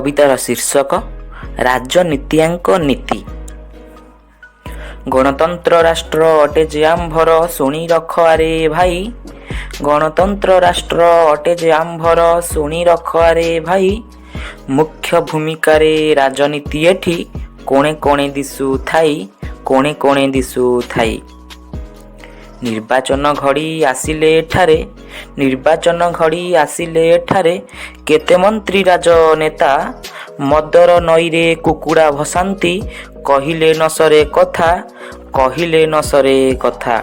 कवितार शीर्षक राजनीतियाଙ୍କ नीति। गणतंत्र राष्ट्र अटे जे आम्भर शुणी रख आरे भाई, गणतंत्र राष्ट्र अटे जे आम्भर शुणी रख आरे भाई, मुख्य भूमिकारे राजनीति एठी कोणे कोणे दिशु थाई, कोणे कोणे दिशु थाई। निर्वाचन घड़ी आसिले एठारे, निर्वाचन घड़ी आसिले एठारे केते मंत्री राजनेता मदर नईरे कुकुड़ा भसांती, कहिले न सरे कथा, कहिले न सरे कथा।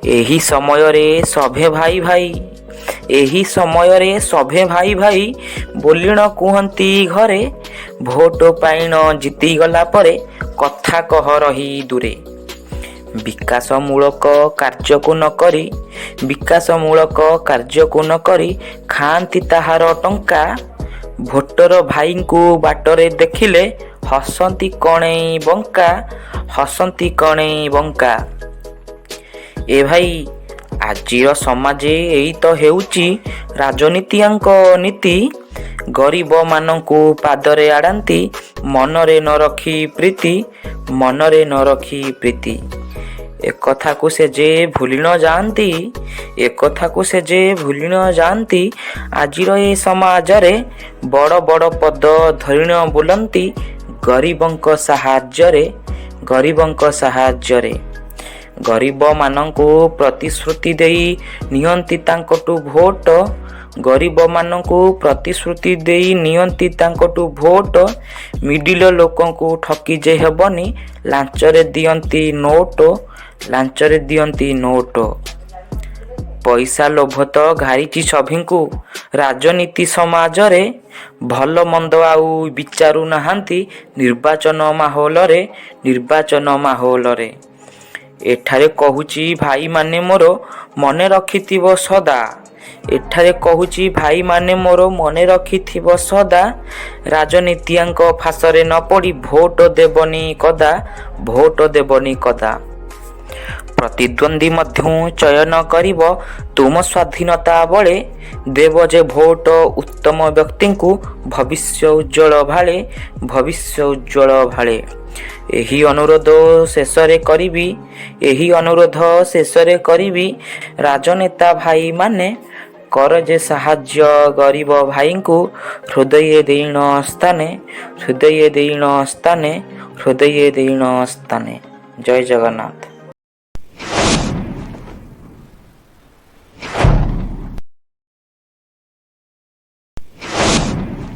एही समय रे सभे भाई भाई, एही समय रे सभे भाई भाई बोलिण कुहंती घरे, भोट पाइण जीती गला परे कथा कह रही दूरे। विकासमूलक कार्य को न करी, विकासमूलक कार्य को न करी खांती ताहार टंका, भोटर भाई को बाटरे देखिले हसंती कणे बंका, हसंती कणे बंका। ए भाई आजिर समाजे एई तो हेउची राजनीतियाଙ୍କ नीति, गरीब मानंकु पादरे आड़ांती, मनरे न रखी प्रीति, मनरे न रखी प्रीति। एक कथा को से जे भूली न जाती, एक कथा को से जे भूली न जाती, आजिर ए समाज रे बड़ बड़ पद धरिण बुलंती, गरीबंक साहाଯ୍ୟ रे, गरीबंक साहाଯ୍ୟ रे। गरीब मानंकु प्रतिश्रुति देई नियंती तांकटु भोट, गरीब मानंकु प्रतिश्रुति देई नियंती तांकटु भोट, मिडिल लोकंकु ठकी जे हेबनी लांचरे दियंती नोट, लांचरे दियंती नोट। पैसा लोभ तो घारिची सभिंकु, राजनीति समाज रे भल मंद आउ विचारू नाहांती निर्वाचन माहौल रे, निर्वाचन माहौल रे। एठारे कहूची भाई माने मोर मने रखिथिबो सदा, एठारे कहूची भाई माने मोर मने रखिथिबो सदा, राजनीतियाଙ୍କ फासरे न पड़ी भोट देबनी कदा, भोट देबनी कदा। प्रतिद्वंदी मध्य चयन करिब तुम स्वाधीनता बळे, देव जे भोट उत्तम व्यक्ति को भविष्य उज्ज्वल भाले, भविष्य उज्ज्वल भाले। एही अनुरोध शेषरे करिबी, एही अनुरोध शेषरे करिबी, राजनेता भाई माने कर जे साहाଯ୍ୟ गरीब भाई को, हृदय देण स्थाने, हृदय देण स्थाने, हृदय देण स्थाने। जय जगन्नाथ।